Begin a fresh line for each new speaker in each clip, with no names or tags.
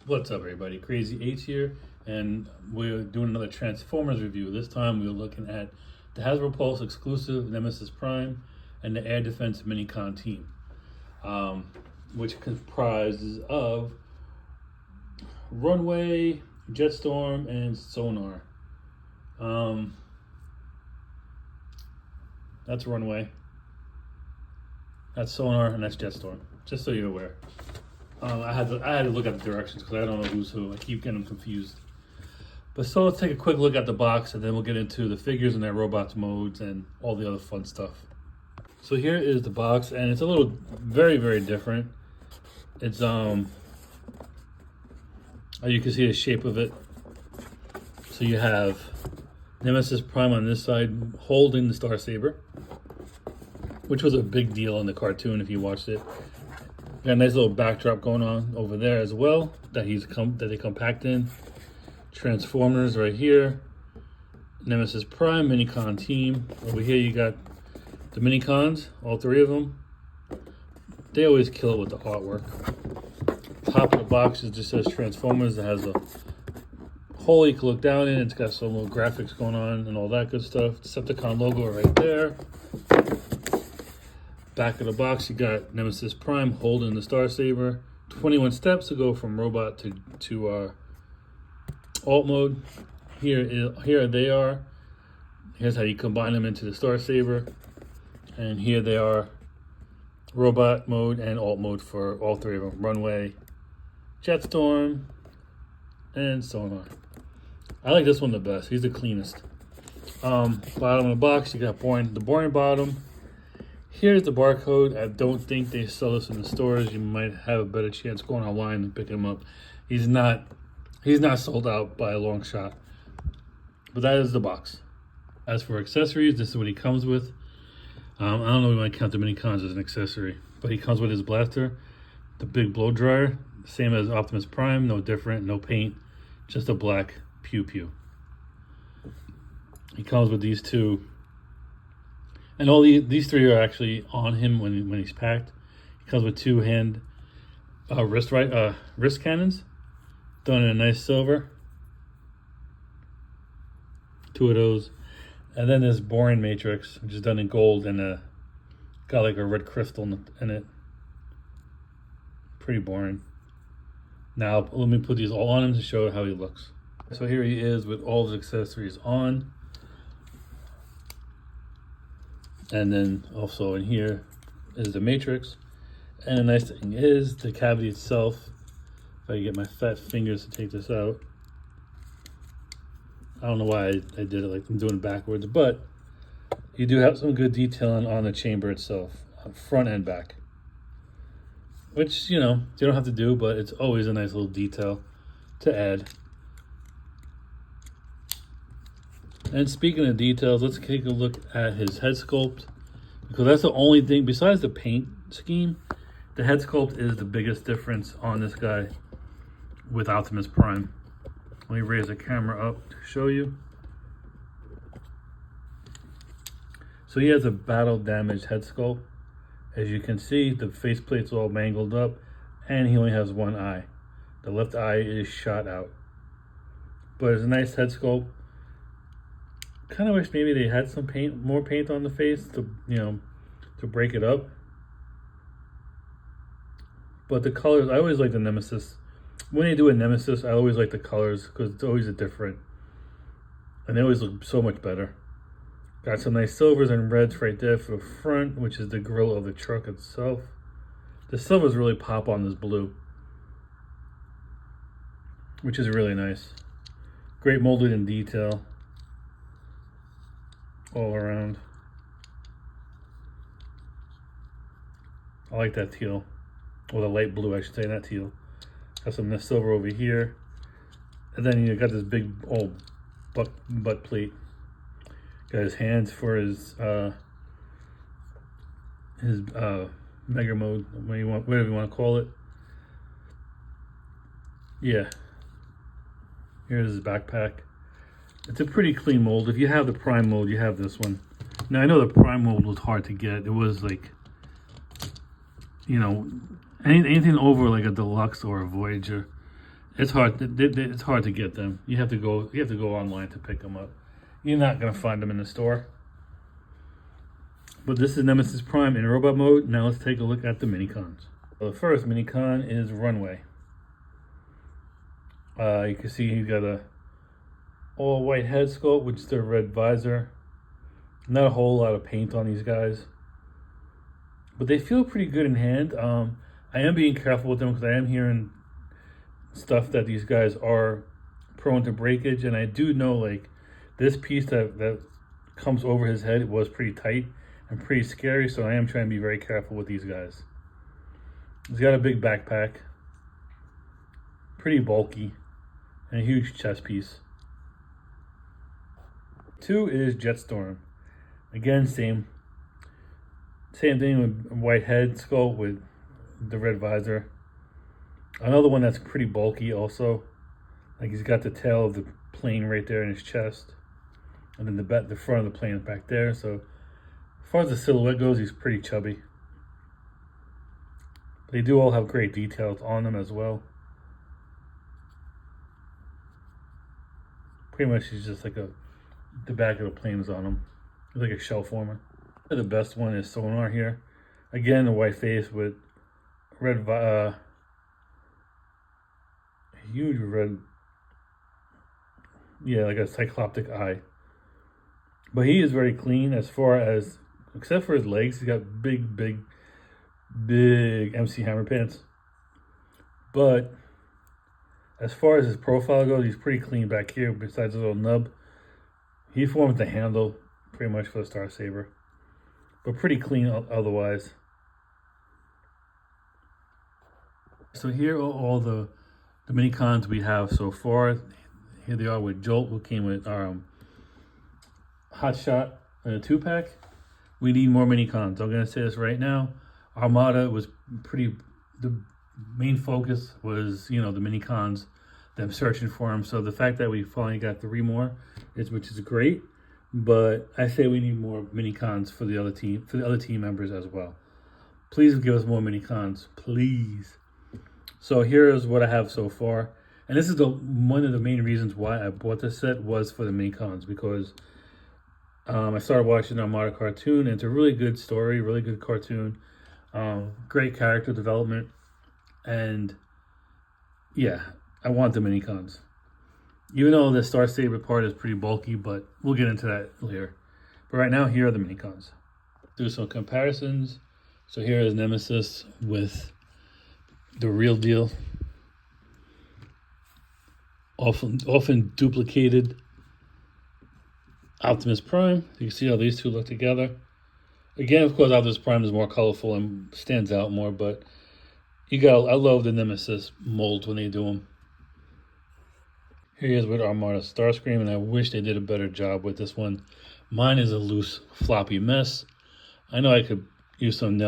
What's up, everybody? Crazy H here, and we're doing another Transformers review. This time we're looking at the Hasbro Pulse exclusive Nemesis Prime and the Air Defense Minicon team, which comprises of Runway, Jetstorm, and Sonar. That's Runway, that's Sonar, and that's Jetstorm, just so you're aware. I had to look at the directions because I don't know who's who. I keep getting them confused. But so let's take a quick look at the box, and then we'll get into the figures and their robots modes and all the other fun stuff. So here is the box, and it's a little very, very different. It's you can see the shape of it. So you have Nemesis Prime on this side holding the Star Saber, which was a big deal in the cartoon if you watched it. Got a nice little backdrop going on over there as well that they compact in. Transformers right here. Nemesis Prime Minicon team. Over here you got the Minicons, all three of them. They always kill it with the artwork. Top of the box is just says Transformers. It has a hole you can look down in. It's got some little graphics going on and all that good stuff. Decepticon logo right there. Back of the box, you got Nemesis Prime holding the Star Saber. 21 steps to go from robot to alt mode. Here they are. Here's how you combine them into the Star Saber. And here they are, robot mode and alt mode for all three of them. Runway, Jetstorm, and Sonar. I like this one the best. He's the cleanest. Bottom of the box, you got the boring bottom. Here's the barcode. I don't think they sell this in the stores. You might have a better chance going online and picking him up. He's not sold out by a long shot. But that is the box. As for accessories, this is what he comes with. I don't know if we might count the Minicons as an accessory, but he comes with his blaster, the big blow dryer, same as Optimus Prime, no different, no paint, just a black pew pew. He comes with these two. And all these three are actually on him when he's packed. He comes with two hand wrist cannons, done in a nice silver. Two of those, and then this boring matrix, which is done in gold and got like a red crystal in it. Pretty boring. Now let me put these all on him to show how he looks. So here he is with all his accessories on. And then also in here is the matrix. And the nice thing is the cavity itself. If I can get my fat fingers to take this out. I don't know why I did it like I'm doing it backwards, but you do have some good detailing on the chamber itself, front and back. Which, you know, you don't have to do, but it's always a nice little detail to add. And speaking of details, let's take a look at his head sculpt, because that's the only thing, besides the paint scheme, the head sculpt is the biggest difference on this guy with Optimus Prime. Let me raise the camera up to show you. So he has a battle damaged head sculpt. As you can see, the faceplate's all mangled up, and he only has one eye. The left eye is shot out. But it's a nice head sculpt. Kind of wish maybe they had some more paint on the face to, to break it up. But the colors, I always like the Nemesis. When they do a Nemesis, I always like the colors because it's always different. And they always look so much better. Got some nice silvers and reds right there for the front, which is the grill of the truck itself. The silvers really pop on this blue, which is really nice. Great molded in detail. All around. I like that teal, or the light blue I should say, not teal. Got some nice silver over here, and then you got this big old butt plate. Got his hands for his mega mode, whatever you want to call it. Yeah. Here's his backpack. It's a pretty clean mold. If you have the Prime mold, you have this one. Now, I know the Prime mold was hard to get. It was like, anything over like a Deluxe or a Voyager It's hard. It's hard to get them. You have to go. You have to go online to pick them up. You're not gonna find them in the store. But this is Nemesis Prime in robot mode. Now let's take a look at the minicons. So the first minicon is Runway. You can see he's got a all white head sculpt with just a red visor. Not a whole lot of paint on these guys, but they feel pretty good in hand. I am being careful with them because I am hearing stuff that these guys are prone to breakage, and I do know like this piece that comes over his head was pretty tight and pretty scary, so I am trying to be very careful with these guys. He's got a big backpack, pretty bulky, and a huge chest piece. 2 is Jetstorm. Again, same thing with white head skull with the red visor. Another one that's pretty bulky also. Like he's got the tail of the plane right there in his chest. And then the front of the plane is back there. So as far as the silhouette goes, he's pretty chubby. They do all have great details on them as well. Pretty much he's just like the back of the plane is on him. He's like a shell former. The best one is Sonar here. Again, the white face with red, huge red, yeah, like a cycloptic eye. But he is very clean as far as, except for his legs, he's got big MC Hammer pants. But as far as his profile goes, he's pretty clean back here besides a little nub. He forms the handle pretty much for the Star Saber, but pretty clean otherwise. So here are all the minicons we have so far. Here they are with Jolt, who came with our Hot Shot in a 2-pack. We need more minicons. I'm gonna say this right now. Armada was the main focus was, you know, the minicons, them searching for them. So the fact that we finally got 3 more, which is great. But I say we need more minicons for the other team members as well. Please give us more minicons, please. So here is what I have so far, and this is one of the main reasons why I bought this set was for the minicons, because I started watching the Armada cartoon, and it's a really good story, really good cartoon, great character development, and yeah, I want the minicons. Even though the Star Saber part is pretty bulky, but we'll get into that later. But right now, here are the minicons. Do some comparisons. So here is Nemesis with the real deal. Often duplicated Optimus Prime. You can see how these two look together. Again, of course, Optimus Prime is more colorful and stands out more, but I love the Nemesis molds when they do them. Here he is with Armada Starscream, and I wish they did a better job with this one. Mine is a loose, floppy mess. I know I could use some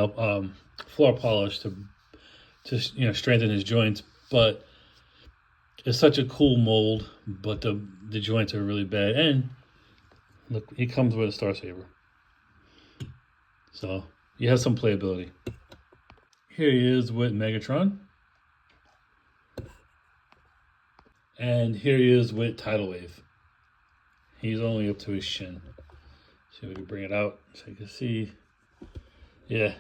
floor polish to strengthen his joints, but it's such a cool mold, but the joints are really bad. And look, he comes with a Star Saber, so you have some playability. Here he is with Megatron. And here he is with Tidal Wave. He's only up to his shin. See if we can bring it out so you can see. Yeah.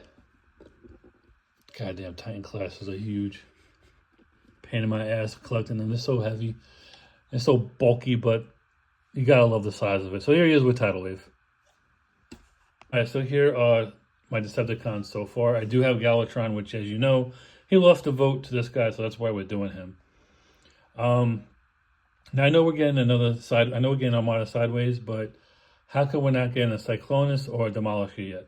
Goddamn Titan classes are huge. Pain in my ass collecting them. They're so heavy. They're so bulky, but you gotta love the size of it. So here he is with Tidal Wave. Alright, so here are my Decepticons so far. I do have Galvatron, which, as you know, he lost the vote to this guy, so that's why we're doing him. Now I know we're getting Armada Sideways, but how come we're not getting a Cyclonus or a Demolisher yet?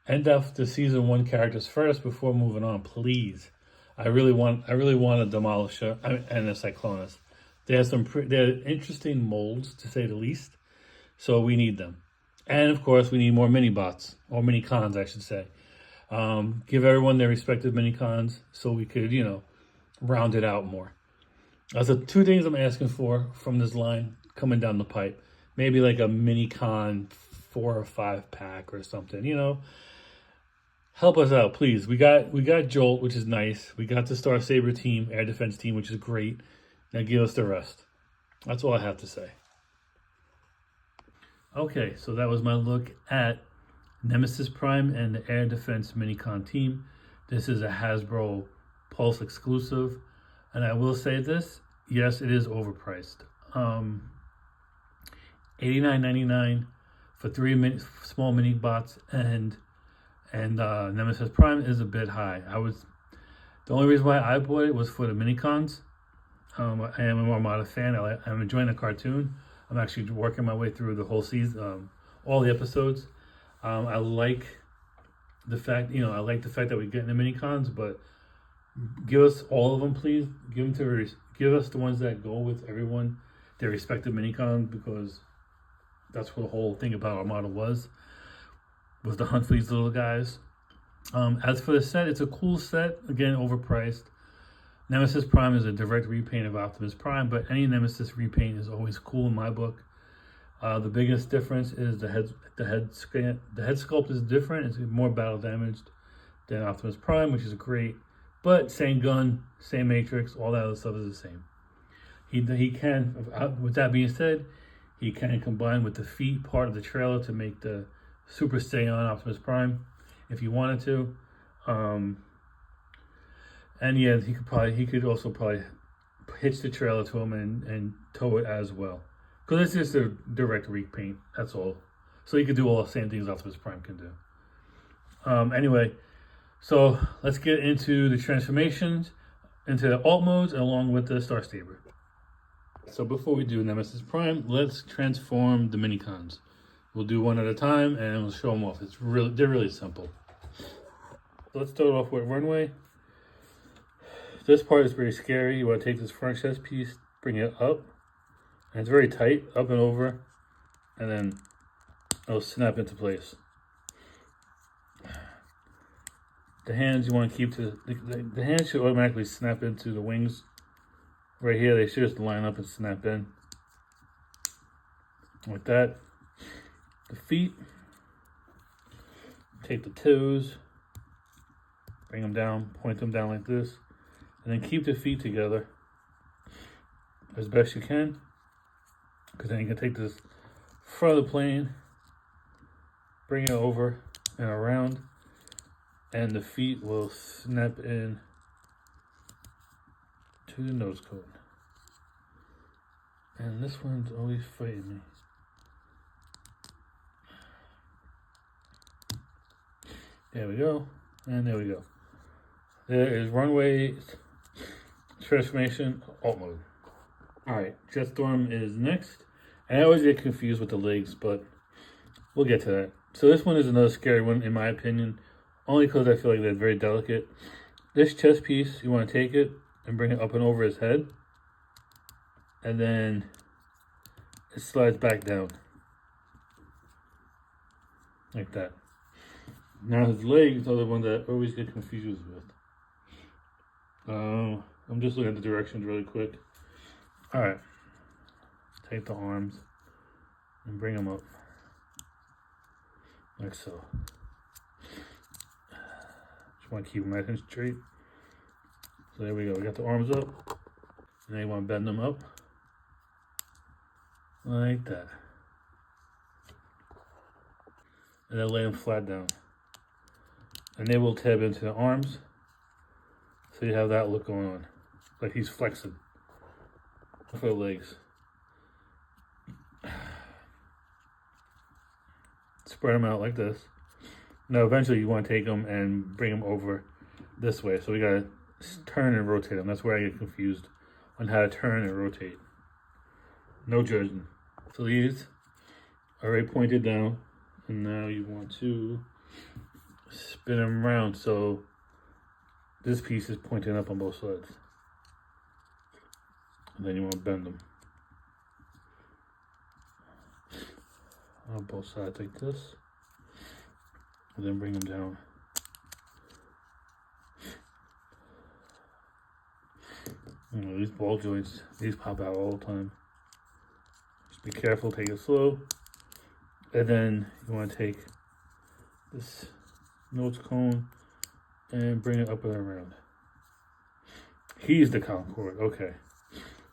End off the season 1 characters first before moving on, please. I really want a Demolisher and a Cyclonus. They're interesting molds, to say the least, so we need them. And of course, we need more mini bots, or mini cons, I should say. Give everyone their respective mini cons so we could, round it out more. That's the 2 things I'm asking for from this line coming down the pipe. Maybe like a mini con 4 or 5 pack or something, help us out, please. We got Jolt, which is nice. We got the Star Saber team, air defense team, which is great. Now give us the rest. That's all I have to say. Okay, so that was my look at Nemesis Prime and the Air Defense Minicon team. This is a Hasbro Pulse exclusive, and I will say this: yes, it is overpriced. $89.99 for 3 small mini bots, and Nemesis Prime is a bit high. The only reason why I bought it was for the minicons. I am an Armada fan. I'm enjoying the cartoon. I'm actually working my way through the whole season, all the episodes. I like the fact, that we get in the minicons, but give us all of them, please. Give us the ones that go with everyone, their respective minicons, because that's what the whole thing about Armada was the hunt for these little guys. As for the set, it's a cool set. Again, overpriced. Nemesis Prime is a direct repaint of Optimus Prime, but any Nemesis repaint is always cool in my book. The biggest difference is the head sculpt is different. It's more battle damaged than Optimus Prime, which is great. But same gun, same matrix, all that other stuff is the same. He can, with that being said, he can combine with the feet part of the trailer to make the Super Saiyan Optimus Prime if you wanted to. And yeah, he could also probably hitch the trailer to him and tow it as well. Because it's just a direct repaint, that's all. So he could do all the same things Optimus Prime can do. Anyway, so let's get into the transformations, into the alt modes, along with the Star Saber. So before we do Nemesis Prime, let's transform the minicons. We'll do one at a time and we'll show them off. They're really simple. So let's start off with runway. This part is pretty scary. You want to take this front chest piece, bring it up, and it's very tight, up and over, and then it'll snap into place. The hands you want to keep the hands should automatically snap into the wings. Right here, they should just line up and snap in. Like that. The feet, take the toes, bring them down, point them down like this, and then keep the feet together as best you can, because then you can take this front of the plane, bring it over and around, and the feet will snap in to the nose cone. And this one's always fighting me. There we go, and there we go. There is runway transformation alt mode. Alright, Jetstorm is next. And I always get confused with the legs, but we'll get to that. So this one is another scary one in my opinion, only because I feel like they're very delicate. This chest piece, you want to take it and bring it up and over his head, and then it slides back down like that. Now his legs are the ones that I always get confused with. I'm just looking at the directions really quick. Alright. Take the arms and bring them up. Like so. Just want to keep them nice and straight. So there we go. We got the arms up. And then you want to bend them up. Like that. And then lay them flat down. And they will tab into the arms. So you have that look going on. Like he's flexing. For the legs. Spread them out like this. Now eventually you want to take them and bring them over this way. So we got to turn and rotate them. That's where I get confused on how to turn and rotate. No judging. So these are already pointed down. And now you want to spin them around so this piece is pointing up on both sides. And then you want to bend them on both sides like this. And then bring them down. You know, these ball joints, these pop out all the time. Just be careful, take it slow. And then you want to take this nose cone, and bring it up and around. He's the Concorde, okay.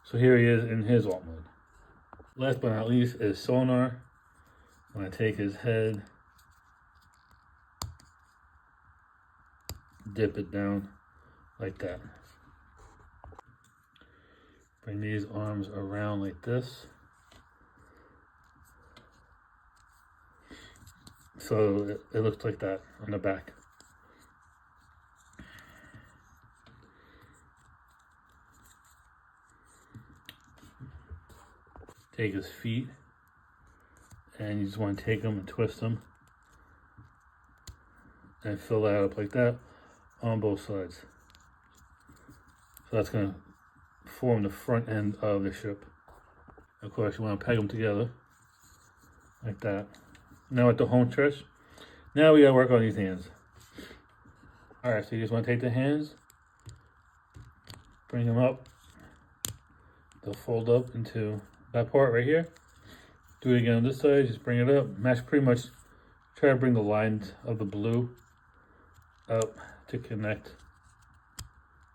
So here he is in his alt mode. Last but not least is sonar. I'm gonna take his head, dip it down like that. Bring these arms around like this. So it looks like that on the back. Take his feet, and you just want to take them and twist them and fill that up like that on both sides. So that's going to form the front end of the ship. Of course, you want to peg them together like that. Now at the home stretch, now we got to work on these hands. All right, so you just want to take the hands, bring them up, they'll fold up into that part right here. Do it again on this side, just bring it up, match pretty much, try to bring the lines of the blue up to connect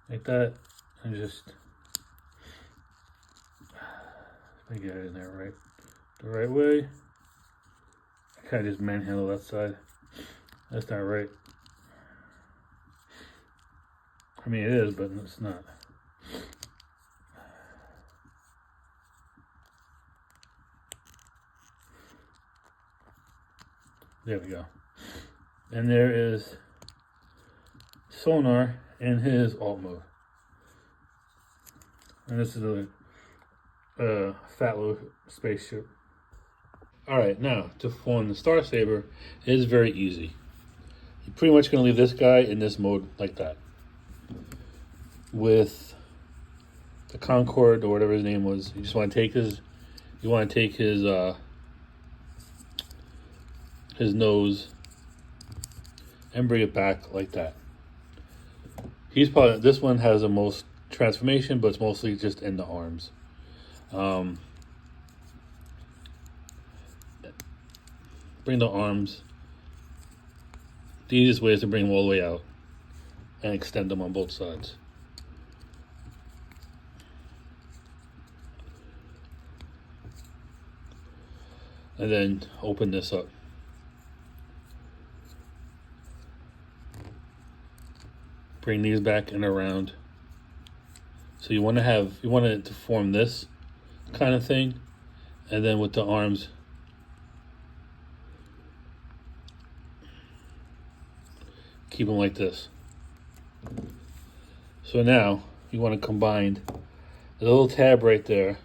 like that, and just let me get it in there right the right way. I kind of just manhandle that side. That's not right. I mean, it is, but it's not. There we go. And there is sonar in his alt mode. And this is a fat little spaceship. Alright, now to form the Star Saber is very easy. You're pretty much going to leave this guy in this mode like that. With the Concorde or whatever his name was, you just want to take his nose and bring it back like that. This one has the most transformation, but it's mostly just in the arms. Bring the arms. The easiest way is to bring them all the way out and extend them on both sides. And then open this up. Bring these back and around. So you want it to form this kind of thing, and then with the arms, keep them like this. So now you want to combine the little tab right there,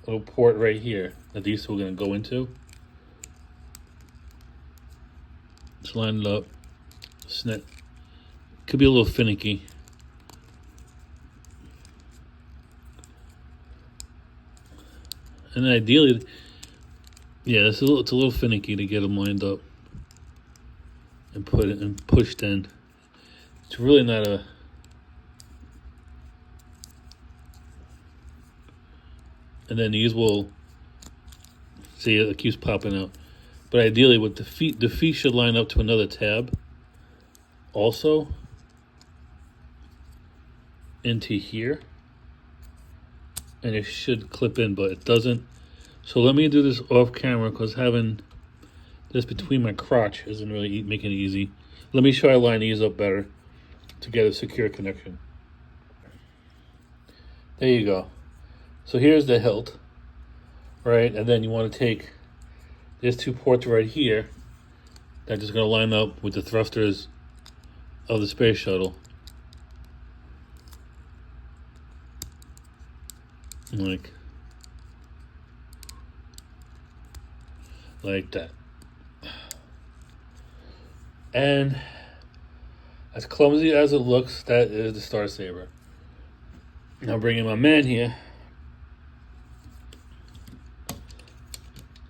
little port right here that these two are going to go into. Just line it up. Snip. Could be a little finicky. And then ideally, yeah, it's a little finicky to get them lined up and put it and pushed in. It's really not a. And then these will, see, it keeps popping out. But ideally, with the feet should line up to another tab. Also, into here, and it should clip in, but it doesn't. So let me do this off camera, because having this between my crotch isn't really making it easy. Let me try to line these up better to get a secure connection. There you go. So here's the hilt, right? And then you want to take these two ports right here that are just going to line up with the thrusters of the space shuttle. Like that. And as clumsy as it looks, that is the Star Saber. Now bringing my man here,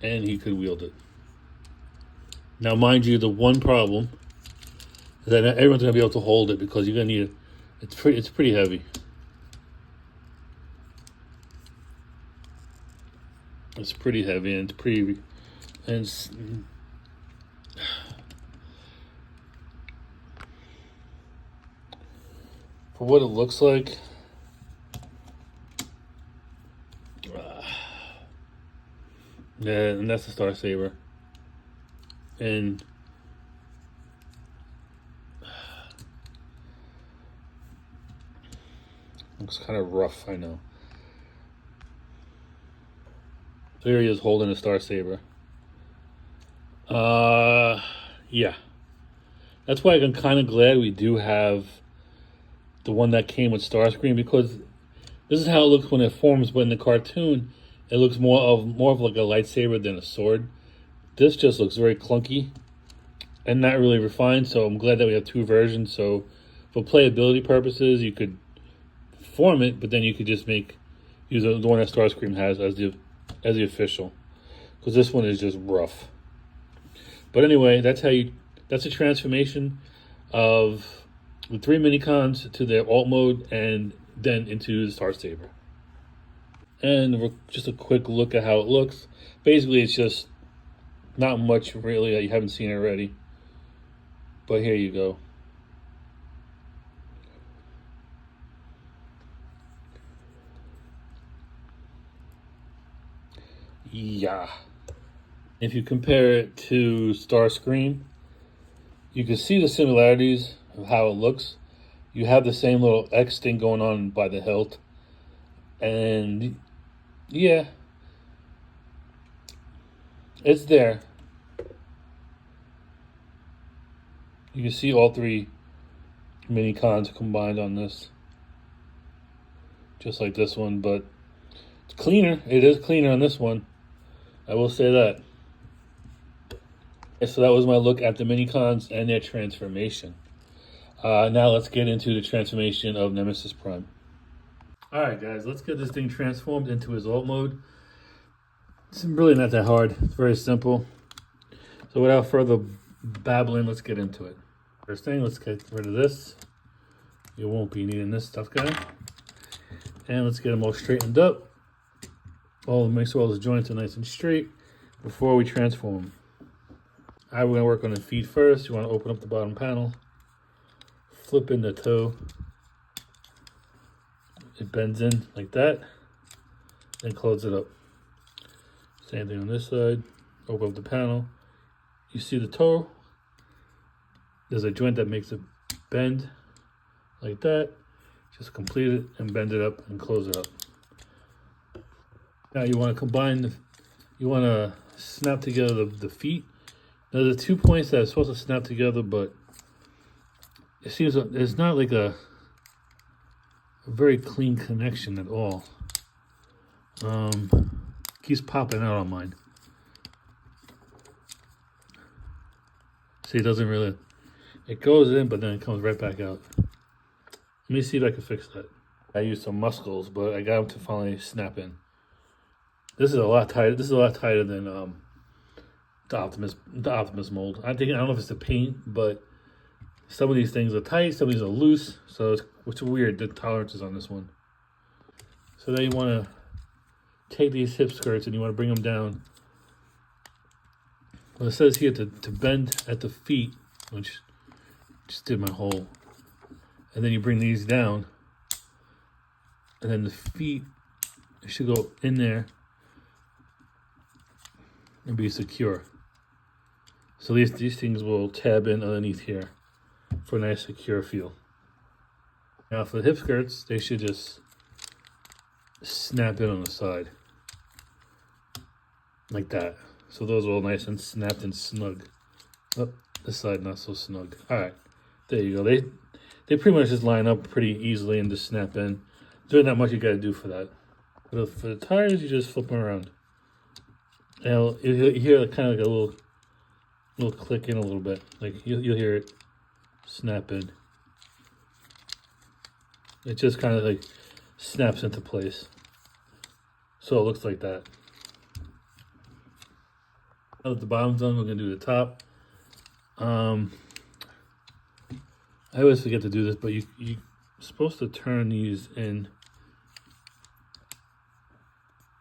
and he could wield it. Now mind you, the one problem is that not everyone's gonna be able to hold it, because you're gonna need it. It's pretty heavy. It's pretty heavy, and for what it looks like, yeah, and that's the Star Saber. And looks kind of rough, I know. So here he is holding a Star Saber. Yeah. That's why I'm kind of glad we do have the one that came with Starscream, because this is how it looks when it forms, but in the cartoon, it looks more of like a lightsaber than a sword. This just looks very clunky and not really refined, so I'm glad that we have two versions. So for playability purposes, you could form it, but then you could just use the one that Starscream has as the official, because this one is just rough. But anyway, that's a transformation of the 3 minicons to their alt mode and then into the Star Saber. And just a quick look at how it looks. Basically, it's just not much really that you haven't seen already. But here you go. Yeah. If you compare it to Starscream, you can see the similarities of how it looks. You have the same little X thing going on by the hilt. And yeah, it's there. You can see all 3 mini cons combined on this. Just like this one, but it's cleaner. It is cleaner on this one. I will say that. So that was my look at the mini cons and their transformation. Now let's get into the transformation of Nemesis Prime. Alright guys, let's get this thing transformed into his alt mode. It's really not that hard. It's very simple. So without further babbling, let's get into it. First thing, let's get rid of this. You won't be needing this stuff, guy. And let's get them all straightened up. Make sure all the joints are nice and straight before we transform them. Alright, we're going to work on the feet first. You want to open up the bottom panel. Flip in the toe. It bends in like that. Then close it up. Same thing on this side. Open up the panel. You see the toe? There's a joint that makes it bend like that. Just complete it and bend it up and close it up. Now you want to you want to snap together the feet. Now the 2 points that are supposed to snap together, but it seems it's not like a very clean connection at all. Keeps popping out on mine. See, it doesn't really, it goes in, but then it comes right back out. Let me see if I can fix that. I used some muscles, but I got them to finally snap in. This is a lot tighter. This is a lot tighter than the Optimus mold. I don't know if it's the paint, but some of these things are tight, some of these are loose, so it's weird, the tolerances on this one. So then you want to take these hip skirts and you want to bring them down. Well, it says here to bend at the feet, which just did my hole. And then you bring these down, and then the feet should go in there and be secure. So these things will tab in underneath here for a nice secure feel. Now for the hip skirts, they should just snap in on the side. Like that. So those are all nice and snapped and snug. Oh, this side not so snug. Alright, there you go. They pretty much just line up pretty easily and just snap in. There's not much you gotta do for that. But for the tires, you just flip them around. And you hear kind of like a little click in a little bit. Like you'll hear it snap in. It just kind of like snaps into place. So it looks like that. Now that the bottom's done, we're gonna do the top. I always forget to do this, but you're supposed to turn these in,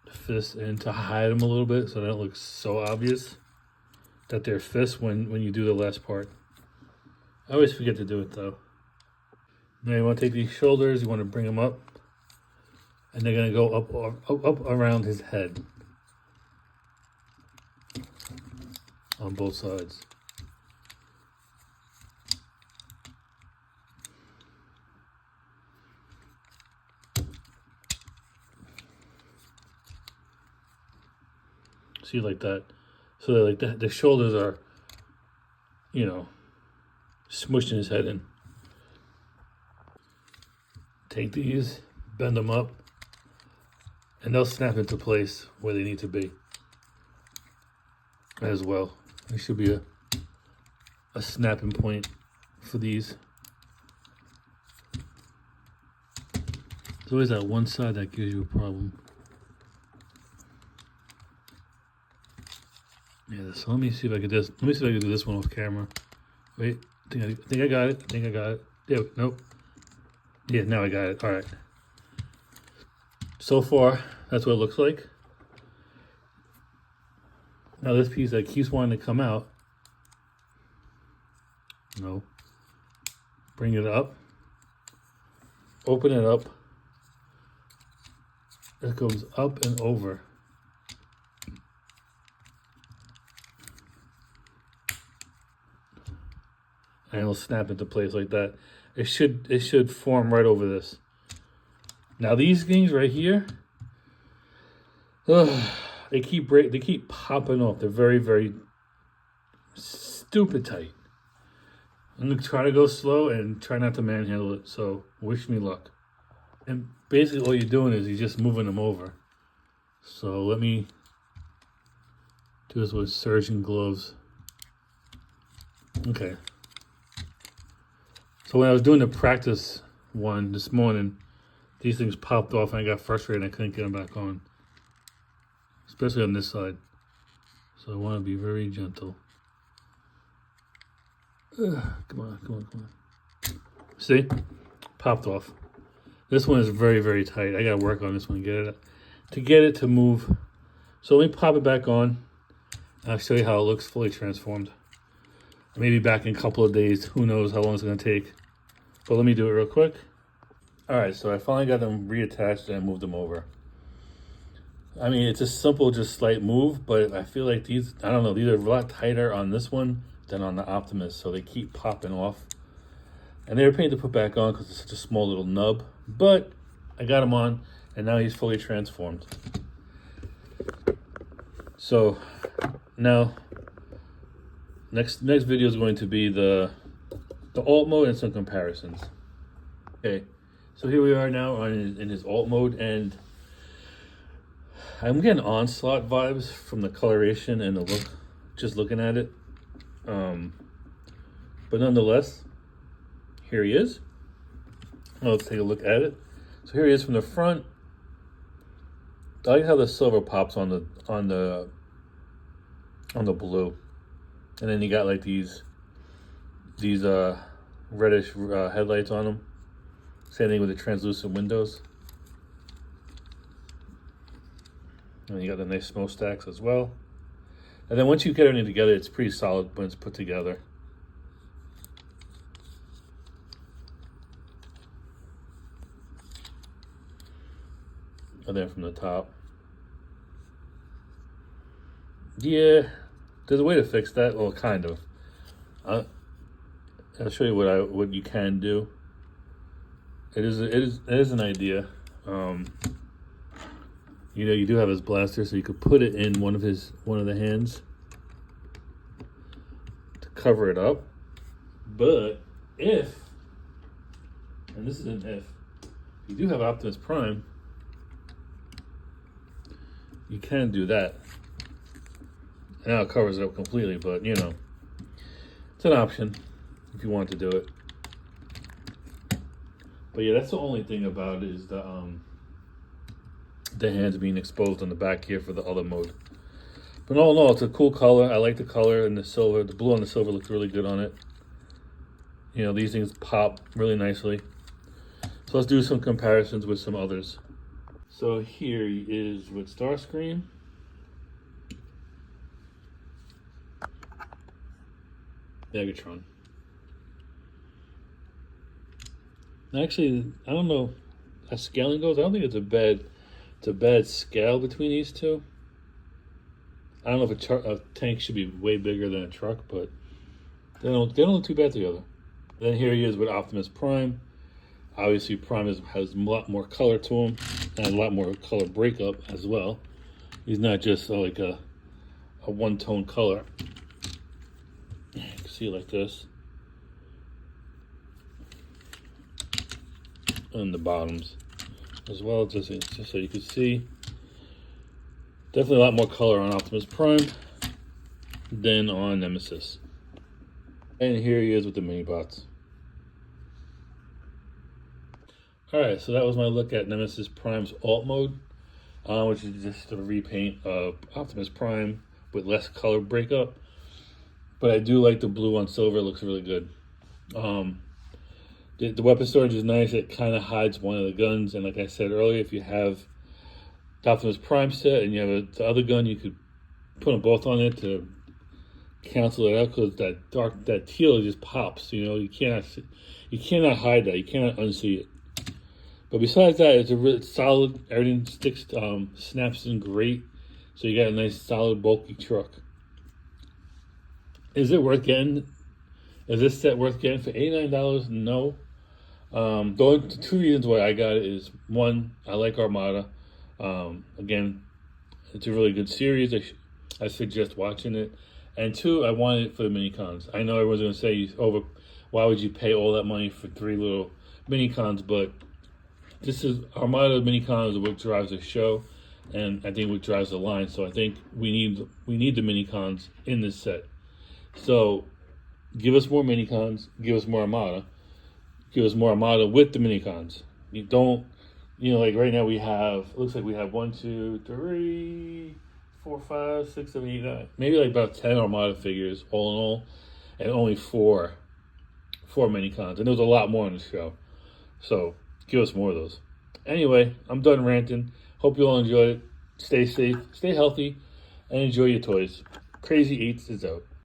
fists in, to hide them a little bit so they don't look so obvious that they're fists when you do the last part. I always forget to do it though. Now you want to take these shoulders, you want to bring them up, and they're going to go up around his head on both sides. See, like that. So they're like that. The shoulders are, you know, smushing his head in. Take these, bend them up, and they'll snap into place where they need to be as well. There should be a snapping point for these. There's always that one side that gives you a problem. Yeah, so let me see if I can do this one off camera. Wait, I think I got it. Yeah, nope. Yeah, now I got it. All right. So far, that's what it looks like. Now this piece that keeps wanting to come out. No. Bring it up. Open it up. It goes up and over. And it'll snap into place like that. It should form right over this. Now these things right here, they keep popping off. They're very, very stupid tight. I'm gonna try to go slow and try not to manhandle it. So wish me luck. And basically all you're doing is you're just moving them over. So let me do this with surgeon gloves. Okay. So when I was doing the practice one this morning, these things popped off and I got frustrated and I couldn't get them back on. Especially on this side. So I want to be very gentle. Come on. See? Popped off. This one is very, very tight. I got to work on this one to get it to move. So let me pop it back on. I'll show you how it looks fully transformed. Maybe back in a couple of days. Who knows how long it's going to take. But let me do it real quick. All right, so I finally got them reattached and I moved them over. I mean, it's a simple, just slight move, but I feel like these, I don't know, these are a lot tighter on this one than on the Optimus, so they keep popping off. And they were pain to put back on because it's such a small little nub, but I got him on, and now he's fully transformed. So now, next video is going to be the alt mode and some comparisons. Okay, so here we are now in his alt mode, and I'm getting Onslaught vibes from the coloration and the look, just looking at it. But nonetheless, here he is. Now let's take a look at it. So here he is from the front. I like how the silver pops on the blue, and then you got like these reddish headlights on them. Same thing with the translucent windows. And you got the nice smokestacks as well. And then once you get everything together, it's pretty solid when it's put together. And then from the top. Yeah, there's a way to fix that. Well, kind of. I'll show you what you can do. It is an idea. You know, you do have his blaster, so you could put it in one of the hands to cover it up. But if, and this is an if you do have Optimus Prime, you can do that. Now it covers it up completely, but you know, it's an option if you want to do it. But yeah, that's the only thing about it is the hands being exposed on the back here for the other mode. But all in all, it's a cool color. I like the color and the silver. The blue and the silver looks really good on it. You know, these things pop really nicely. So let's do some comparisons with some others. So here is with Starscream. Megatron. Actually, I don't know as scaling goes. I don't think it's a bad scale between these two. I don't know if a tank should be way bigger than a truck, but they don't look too bad together. Then here he is with Optimus Prime. Obviously, Prime has a lot more color to him and a lot more color breakup as well. He's not just like a one-tone color. You can see it like this. And the bottoms as well, just so you can see. Definitely a lot more color on Optimus Prime than on Nemesis. And here he is with the mini bots. Alright, so that was my look at Nemesis Prime's alt mode, which is just a repaint of Optimus Prime with less color breakup. But I do like the blue on silver, it looks really good. The weapon storage is nice, it kind of hides one of the guns, and like I said earlier, if you have the Optimus Prime set and you have the other gun, you could put them both on it to cancel it out, because that teal just pops, you know, you cannot hide that, you cannot unsee it. But besides that, it's a really solid, everything sticks, snaps in great, so you got a nice solid bulky truck. Is it worth getting? Is this set worth getting for $89? No. The only two reasons why I got it is, one, I like Armada. Again, it's a really good series. I suggest watching it. And two, I wanted it for the mini-cons. I know everyone's going to say, why would you pay all that money for 3 little mini-cons? But this is Armada mini-cons is what drives the show, and I think what drives the line. So I think we need the mini-cons in this set. So give us more mini-cons, give us more Armada. Give us more Armada with the mini-cons. You don't, like right now it looks like we have 1, 2, 3, 4, 5, 6, 7, 8, 9. Maybe like about 10 Armada figures all in all, and only 4 mini-cons. And there was a lot more on the show. So give us more of those. Anyway, I'm done ranting. Hope you all enjoyed it. Stay safe, stay healthy, and enjoy your toys. Crazy Eats is out.